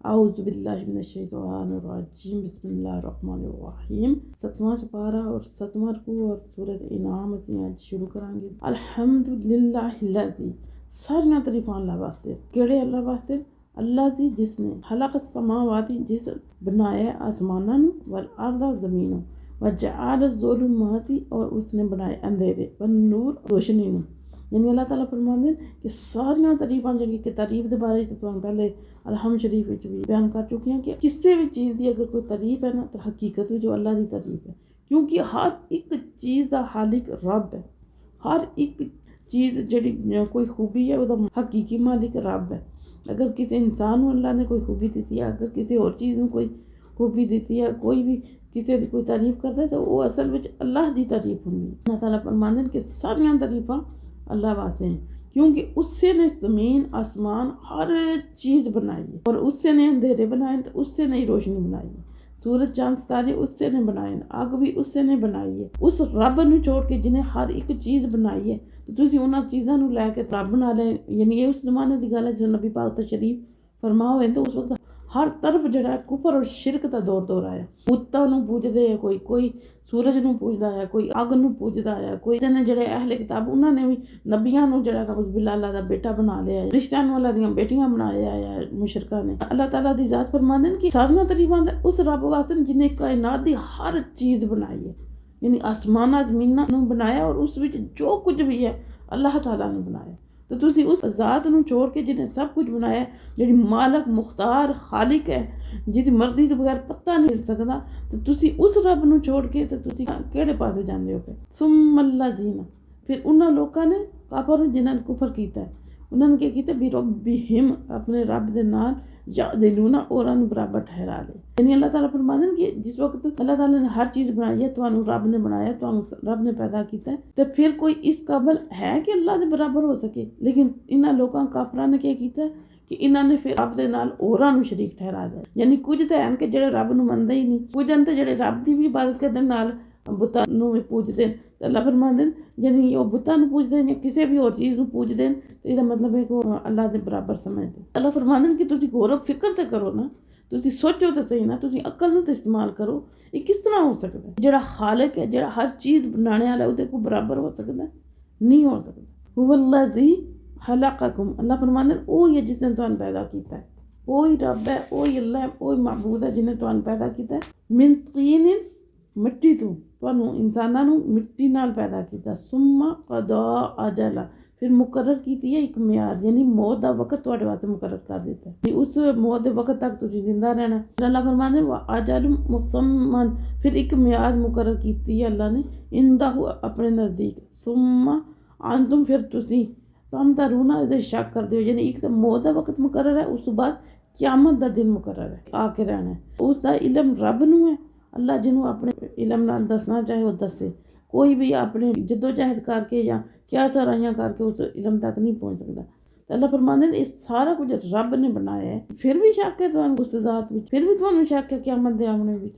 औज़ु बिल्लाहि मिनश्शैतानिर रजीम बिस्मिल्लाहिर रहमानिर रहीम। 7वां सुपारा और 7वां रुकू और सूरत इनाम ਅਸੀਂ ਅੱਜ ਸ਼ੁਰੂ ਕਰਾਂਗੇ। अल्हम्दुलिल्लाहिल्लज़ी, सारियां तरीफां अल्लाह वास्ते। किहड़े अल्लाह वास्ते? अल्लाह जी जिसने खलक़ समावाती, जिस बनाया आसमानां नूं, वल अर्द और ज़मीन नूं, व जअल ज़ुलुमाती और उसने बनाए अंधेरे, व नूर रोशनी नूं। यानी अल्लाह ताला फरमाते हैं कि सारियां तरीफां जिहड़ी कि तारीफ दे बारे च तुहानूं पहले अलहम शरीफ विच भी बयान कर चुकी हैं कि किसी भी चीज़ की अगर कोई तारीफ है ना तो हकीकत में जो अल्लाह की तारीफ है, क्योंकि हर एक चीज़ का खालिक रब है। हर एक चीज़ जिहड़ी कोई खूबी है वह हकीकी मालिक रब है। अगर किसी इंसान को अल्लाह ने कोई खूबी दी है, अगर किसी और चीज़ में कोई खूबी दी है, कोई भी किसी की कोई तारीफ करता है तो वो असल में अल्लाह की तारीफ होंगी। अल्लाह ताला फरमाते हैं कि सारियां तारीफां अल्लाह वास्ते हैं, क्योंकि उससे ने ज़मीन आसमान हर चीज़ बनाई है, और उससे ने अंधेरे बनाए तो उससे ने रोशनी बनाई है। सूरज चांद सितारे उससे ने बनाए, अग भी उससे ने बनाई है। उस रब नूं छोड़ के जिन्हें हर एक चीज़ बनाई है तो तुसीं उन्हां चीज़ां नूं लैके रब बना ले। यानी ये उस जमाने की गल है जो नबी पाक तशरीफ फरमा होए तो उस वक्त हर तरफ जिहड़ा कुफर और शिरक का दौर आया। बुत्तां नूं पूजदे है, कोई सूरज नूं पूजदा है, कोई अग नूं पूजदा है, कोई ने जिहड़े अहले किताब उन्हां ने भी नबियां नूं जिहड़ा नऊज़ बिल्लाह अल्लाह दा बेटा बना लिया है, रिश्तियां नूं अल्लाह दियां बेटियां बनाया है मुशरका ने। अल्लाह ताला दी ज़ात फरमांदे कि सारियां तरीफां उस रब वास्ते जिन्हें कायनात दी हर चीज़ बनाई है। यानी आसमाना ज़मीनां नूं बनाया और उस विच जो कुछ भी है अल्लाह ताला ने बनाया। तो तुसी उस ज़ात नूं छोड़ के जिन्हें सब कुछ बनाया, जिहड़ी मालक मुख्तार खालिक है, जिहदी मर्जी तो बगैर पत्ता नहीं हिल सकदा, तो तुसी उस रब नूं छोड़ के तो तुसी किहड़े पासे जांदे हो पे। सुम्मल्लज़ीना, फिर उन्हां लोकां ने काफर जिन्हां ने कुफर कीता है, उन्होंने क्या किया? भी रब्बिहिम, अपने रब दे नाल यादिलूना, और बराबर ठहरा ले। यानी अल्लाह ताला फरमाते हैं कि जिस वक्त अल्लाह ताला ने हर चीज़ बनाई है, तुहानूं रब ने बनाया, तुहानूं रब ने पैदा किया है, तो फिर कोई इस काबिल है कि अल्लाह के बराबर हो सके? लेकिन इन्हां लोकां काफरां ने क्या किया कि इन्होंने फिर रब दे नाल होरां नूं शरीक ठहरा दिया। यानी कुछ तो हैं कि जिहड़े रब नूं मनदे ही नहीं, कुछ हैं तो जिहड़े रब की भी इबादत करदे नाल बुतां नूं भी पूजदे न। तो अल्लाह फरमांदे न यानी वो बुतां नूं पूजदे न या किसी भी होर चीज़ नूं पूजदे न, तो इसदा मतलब है कि वो अल्लाह दे बराबर समझदे। अल्लाह फरमांदे न कि तुसीं गौर फिक्र तो करो ना, तुसीं सोचो तो सही ना, तुसीं अकल नूं तो इस्तेमाल करो। ये किस तरह हो सकदा है? जिहड़ा खालिक है, जिहड़ा हर चीज़ बनाने वाला है, उहदे कोल बराबर हो सकदा है? नहीं हो सकदा। हुवल्लज़ी खलक़कुम, अल्लाह फरमांदे न ओही है जिसने तुहानूं पैदा किया है। ओही रब है, ओही अल्लाह है, ओही माबूद है जिन्हें तुहानूं पैदा किया है। मिन तीनिन, मिट्टी तो तुहानूं इंसानां नूं मिट्टी नाल पैदा किया। सुम्मा कदा अजला, फिर मुकर्रर कीती है एक म्याद, यानी मौत का वक्त तुहाडे वास्ते मुकर्रर कर दिता है। उस मौत के वक्त तक तुसीं जिंदा रहना। अल्लाह फरमांदे व अजल मुसम्मन, फिर एक म्याद मुकर्रर कीती है अल्लाह ने इंदहु, अपने नज़दीक। सुम्मा अंतुम, फिर तुसीं तमतरूना, इहदे शक करदे हो। यानी एक तो मौत का वक्त मुकर्रर है, उस तो बाद क़यामत का दिन मुकर्रर है, आके रहना है। उसका इलम रब नूं है। अल्लाह जिन्हों अपने इलम नाल दसना चाहे वो दसे। कोई भी अपने जद्दोजहद करके या क्या सराइयाँ करके उस इलम तक नहीं पहुँच सकता। तो अल्लाह फरमांदे ने इस सारा कुछ रब ने बनाया है, फिर भी शक है तुहानूं उस ज़ात विच, फिर भी तुहानूं शक है क़यामत दे आने विच।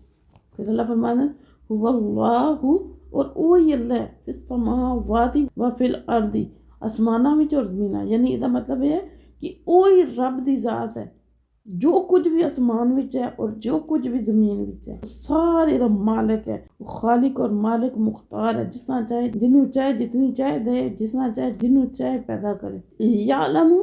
फिर अल्लाह फरमांदे हुवल्लाहु, और वही अल्लाह है, फिस समावाति व फिल अर्दी, आसमानां विच और ज़मीनां। यानी इसदा मतलब यह है कि वही रब की ज़ात है, जो कुछ भी आसमान विच है और जो कुछ भी ज़मीन विच है सारे दा मालिक है। खालिक और मालिक मुख्तार है, जिसना चाहे जिन्हों चाहे जितनी चाहे दे, जिसना चाहे जिन्हों चाहे पैदा करे। यालमु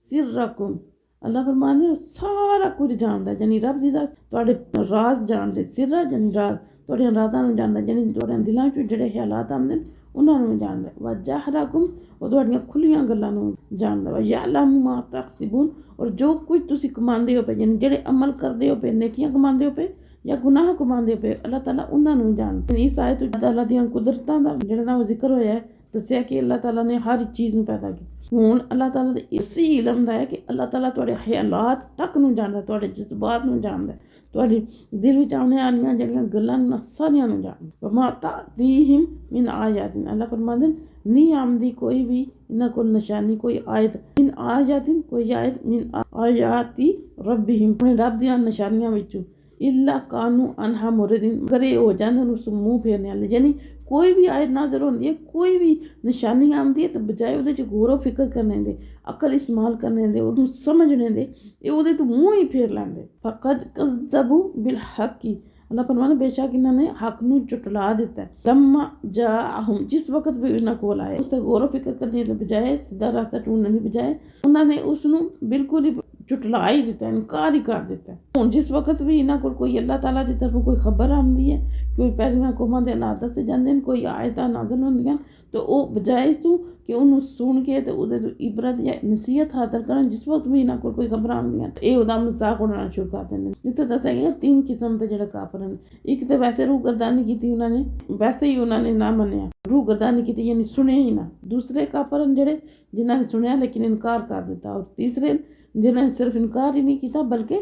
सिर्रकुम, अल्लाह फरमांदे सारा कुछ जानदा है। यानी रब दी ज़ात तुहाडे राज जानदे, सिर्रा यानी राज, तुहाडे राज़ां नूं जानदा, यानी तुहाडे दिलां च जिहड़े ख्यालात आंदे न उन्हां नूं जानदा है। व जहरकुम, और तुहाडीआं खुलियां गल्लां नूं जानदा है। यालमु मा तकसिबून, और जो कुछ तुसीं कमांदे हो पे, यानी जिहड़े अमल करदे हो पे, नेकियां कमांदे हो पे या गुनाह कमांदे हो पे, अल्लाह ताला उन्हां नूं जानदा है। इस आयत विच अल्लाह दियां कुदरतां दा जिहड़ा ना जिक्र होया है, दस्सिया कि अल्लाह ताला ने हर चीज़ नूं पैदा कीता। हुण अल्लाह ताला दे इसी इलम दा है कि अल्लाह ताला तुहाडे ख्यालात तक नूं जानदा है, तुहाडे जज्बात नूं जानदा है, तुहाडे दिल विच आने आलियां जिहड़ियां गल्लां न सारियां नूं जानदा। व मा तातीहिम मिन आयातिन, अल्लाह फरमांदे नहीं आमदी कोई भी इन्हां कोल निशानी, कोई आयत, मिन आयातिन, कोई आयत, मिन आयाती रब्बिहिम, अपने रब दियां निशानियां विचों, इल्ला कानू अनहा मुरदिन, करे हो जांदे उस मुंह फेरने वाले। यानी कोई भी आयत नाज़िल होंदी है, कोई भी निशानी आती है, तो बजाए उहदे च गौर फिक्र करने दे, अकल इस्तेमाल करने दे, उहनूं समझने दे, ये उहदे तो मूँह ही फेर लैंदे। फकद कज़्ज़बू बिल हक़्क़ि, अल्लाह फरमाने बेशक इन्होंने हक नूं झुटला दिता है। लम्मा जाअहुम, जिस वक्त भी इन्हां कोल आए, उससे गौर फिक्र करने के बजाय, सीधा रास्ता ढूंढने की बजाय उन्होंने उसनूं बिल्कुल ही झुटला ही दिता, इनकार ही कर दिता। हुण जिस वक्त भी इन्हां कोल कोई अल्लाह ताला की तरफों कोई खबर आती है, कोई पहलियां कौमां दे हालात दसे जांदे ने, कोई आयतां नाज़िल होंदियां, तो वह बजाए इस तों कि उन्होंने सुन के तो उहदे तो इबरत या नसीहत हासिल करन, जिस वक्त भी इन्हां कोल कोई खबर आंदियां ये उहदा मजाक उड़ाना शुरू कर देंगे। इत्थे दस्सिया गया 3 किस्म के जिहड़े काफर ने। एक तो वैसे रूह गर्दानी की उन्होंने, वैसे ही उन्होंने ना मन्निया, रूह गर्दानी की यानी सुने ही ना। दूसरे काफर जिहड़े जिन्होंने सुनिया लेकिन इनकार कर दिता, और तीसरे जिन्होंने सिर्फ इनकार ही नहीं किया बल्कि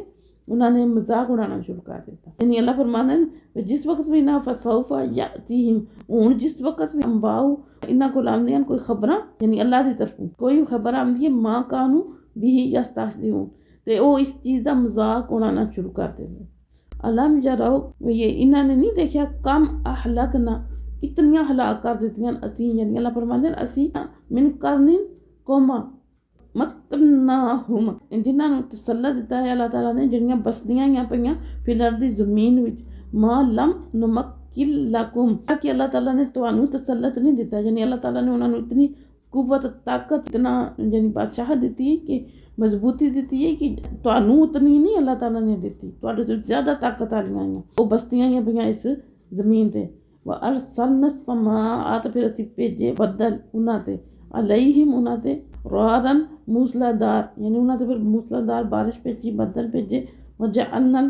उन्होंने मजाक उड़ाना शुरू कर दिता। यानी अल्लाह फरमाते हैं जिस वक्त भी ना फसौफा यातीहिम, हुण जिस वक्त भी अंबाऊ इन्हां कोल आंदियां कोई खबरां, यानी अल्लाह की तरफों कोई खबर आंदी है, मां कानू बिही यस्तहज़िऊन, ते वो इस चीज़ का मजाक उड़ाना शुरू कर देंगे। अलम यरौ, ये इन्होंने नहीं देखा, कम अहलकना, कितनियां हलाक कर दित्तियां असीं, यानी अल्लाह फरमाते हैं असीं मिन करनिन कौमा मक्कन्नाहुम, जिन्होंने तसल्लत दिता है अल्लाह ताला ने, जिहड़ियां बसदियां ही पईयां फिल अर्दी ज़मीन विच, मा लम नुमक्किन लकुम, कि अल्लाह ताला ने तुहानूं तसल्लत नहीं दिता, यानी अल्लाह ताला ने उन्होंने इतनी कुव्वत ताकत इतना यानी बादशाह दी है कि मजबूती दी है कि तुहानूं उतनी नहीं अल्लाह ताला ने दी, तुहाडे तो ज़्यादा ताकत वालियां आईयां, वो बस्तियां ही पईयां इस ज़मीन ते। व अरसलना समाअत, फिर असीं भेजे बदल उन्हां ते, अलैहिम उन्हां ते, रारन मूसलाधार, यानी उन्हां ते फिर मूसलाधार बारिश भेजी, बदल भेजे। व जअलना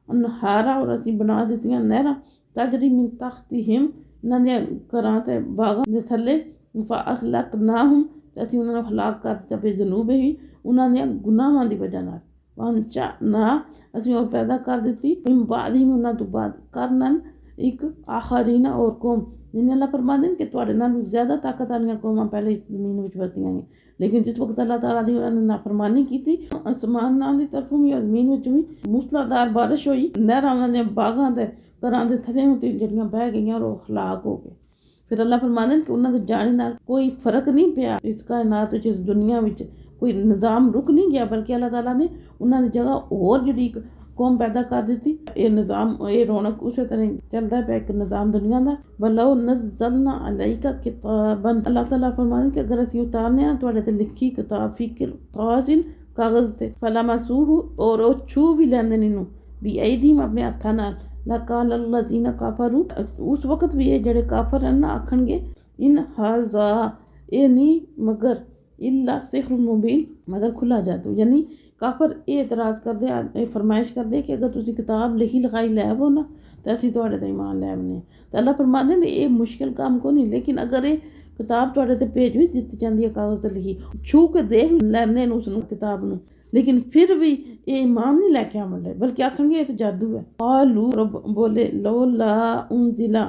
अनहारा, और असीं बना दित्तियां नहरां, तजरी मिन तहतिहिम, इन्हां दे घरां ते बागां दे थल्ले। फ़अहलकनाहुम, ते असीं उन्हां नूं हलाक कर दित्ता, बेज़ुनूबिहिम, उन्हां दे गुनाहां दी वजह नाल। वअनशअना, असीं और पैदा कर दित्ती, मिन बादिहिम, उन्हां तों बाद, करनन एक आखरीना और कौम, जिन्हें अल्लाह फरमाते हैं कि तुहाडे नालों ज़्यादा ताकत वालियां कौमां पहले इस ज़मीन में बसदियां हैं, लेकिन जिस वक्त अल्लाह ताला दी उन्होंने नाफरमानी की थी, आसमान की तरफों भी और ज़मीन में भी मूसलाधार बारिश हुई, नहरां उन्होंने बागां ते घरां दे थल्ले तिलजड़ियां बह गईयां और वो हलाक हो गए। फिर अल्लाह फरमाते हैं कि उन्होंने जाने नाल कोई फ़र्क नहीं पिया इस कायनात विच, इस दुनिया विच कोई निज़ाम रुक नहीं गया, बल्कि अल्लाह ताला ने उन्होंने जगह और जिहड़ी कौम पैदा कर दी। ये निज़ाम ये रौनक उस तरह चलता पे एक निज़ाम दुनिया का। वलो नज़्ज़लना अलैका किताबन, अल्लाह ताला फरमाते कि अगर असीं उतारने हैं तुहाडे ते लिखी किताब फी किरतासिन, कागज़ ते, फलमसूहु, और वो छू भी लैंदे इनू भी ऐदीम अपने हत्थां नाल, लकाल अल्लज़ीना काफरू, उस वक्त भी ये जेड़े काफर हैं ना आखणगे इन हाज़ा, ये नहीं मगर इल्ला सिहरुन मुबीन, मगर खुला जादू। यानी काफर ये एतराज़ करते, फरमाइश करते कि अगर तुसीं किताब लिखी लिखाई लैवो ना तो असीं तुहाडे ते ईमान लैवने। तो अल्लाह फरमाते हैं ये मुश्किल काम को नहीं, लेकिन अगर ये किताब तुहाडे ते भेज भी दित्ती जाती है कागज़ ते लिखी, छू के देख लैंदे न उसनूं किताब नूं, लेकिन फिर भी ये ईमान नहीं लैके आउंदे, बल्कि आखणगे ये तो जादू है। क़ालू, रब बोले लौला उनज़िला,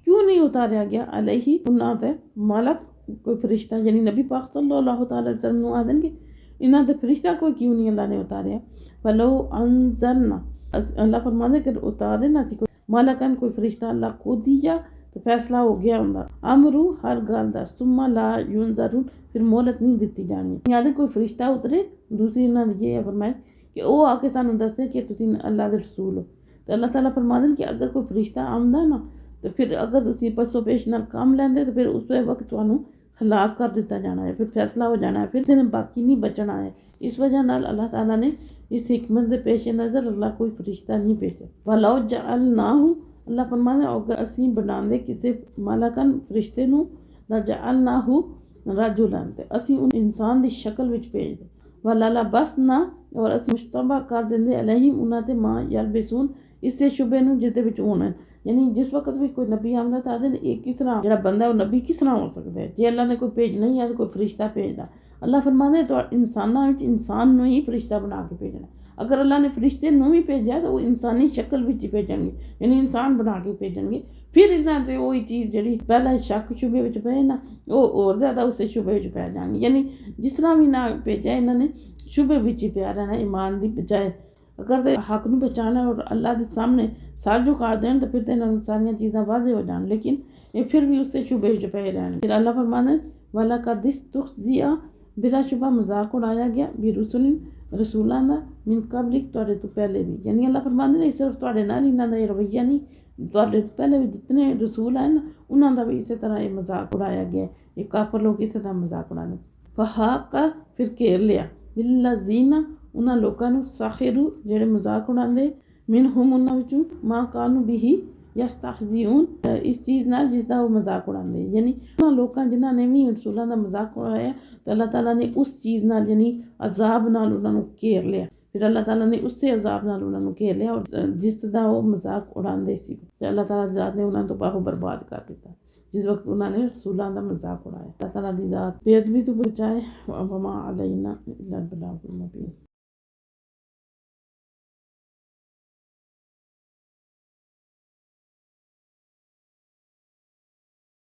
क्यों नहीं उतारिया गया अलैहि उन्हां ते मलक, कोई फरिश्ता, यानी नबी पाक सल्लल्लाहु अलैहि वसल्लम नूं आखदे कि इन्हां ते फरिश्ता कोई क्यों नहीं अल्लाह ने उतारिया। फलो अनज़लना, अल्लाह फरमाते कि उतार देना असीं कोई मलकन, कोई फरिश्ता, अल्लाह कुदिया तो फैसला हो गया हुंदा, अमरू हर गल दा, सुम्मा ला युनज़रून, फिर मोहलत नहीं दित्ती जानी। याद कोई फरिश्ता उतरे, दूसरी इन्हां दी ये फरमाइश कि वो आके सानूं दस्से कि तुसीं अल्लाह दे रसूल हो। तो अल्लाह ताला फरमाते हैं कि अगर कोई फरिश्ता आंदा ना तो फिर अगर तुसीं पसो पेश नाल काम लैंदे तो फिर उस वक्त तुहानूं हलाक कर दिता जाना है, फिर फैसला हो जाना है, फिर इन्हें बाकी नहीं बचना है। इस वजह नाल अल्लाह ताला ने इस हिकमत के पेश नज़र अल्लाह कोई फरिश्ता नहीं भेजा। वलौ जअलनाहु, अल्लाह फरमाते अगर असीं बनांदे किसी मलकन फरिश्ते नूं, ला जअलनाहु रजुलन, ते असीं उन इंसान की शक्ल विच भेजदे, वला लबसना, और असीं मुश्तबा कर देंदे अलैहिम उन्हां ते मां यलबिसून, इससे शुबे नूं जिहदे विच होना। यानी जिस वक्त भी कोई नबी आंदा तो आखदे ये किस तरह जिहड़ा बंदा वो नबी किस तरह हो सकता है, जे अल्लाह ने कोई भेजना ही है तो कोई फरिश्ता भेजदा। अल्लाह फरमाते तो इंसानां विच इंसान नूं ही फरिश्ता बना के भेजना। अगर अल्लाह ने फरिश्ते नूं भी भेजा तो वो इंसानी शक्ल विच ही भेजणगे, यानी इंसान बना के भेजणगे। फिर इन्हां ते वही चीज़ जिहड़ी पहला शक शुबे विच पए ना वो होर ज़्यादा उससे शुबे विच पै जाणगे। यानी जिस तरह भी ना भेजा इन्हां ने शुबे विच ही प्या रहना ईमान दी बजाए। अगर ते हक नूं पहचानण और अल्लाह दे सामने सर झुका देण तो फिर तो इन्हां नूं सारियां चीज़ां वाज़े हो जाण, लेकिन ये फिर भी उससे शुबे च पे रहण। फिर अल्लाह फरमांदे वला कदिस्तुहज़िअ बिलाशुबा मजाक उड़ाया गया भी रुसुलिन रसूलां दा मिन कबलिक तुहाडे तो पहले भी। यानी अल्लाह फरमांदे ने सिर्फ तुहाडे नाल इन्हां दा रवैया नहीं, तुहाडे तो पहले भी जितने रसूल आए ना उन्हां दा भी इस तरह ये मजाक उड़ाया गया। ये काफर लोग इस तरह मजाक उड़ाने फहाका फिर घेर लिया बिल्लज़ीना उन्हां लोकां नूं साखिरू जेड़े मजाक उड़ांदे मिनहुम उन्हां विचों मां कानू बिही यस्तहज़िऊन इस चीज़ नाल जिसदा वो मजाक उड़ांदे। यानी उन्हां लोकां जिन्हां ने भी रसूलां दा मजाक उड़ाया तो अल्लाह ताला ने उस चीज़ नाल यानी अजाब नाल उन्हां नूं घेर लिया। फिर अल्लाह ताला ने उससे अजाब नाल उन्हां नूं घेर लिया और जिसदा वो मजाक उड़ांदे सी ते अल्लाह ताला दी ज़ात ने उन्हां तो बाहो बर्बाद कर दिता जिस वक्त उन्होंने रसूलां दा मजाक उड़ाया। अल्लाह ताला दी ज़ात बेअदबी तो बचाए। वमा अलैना इल्लल बलागुल मुबीन।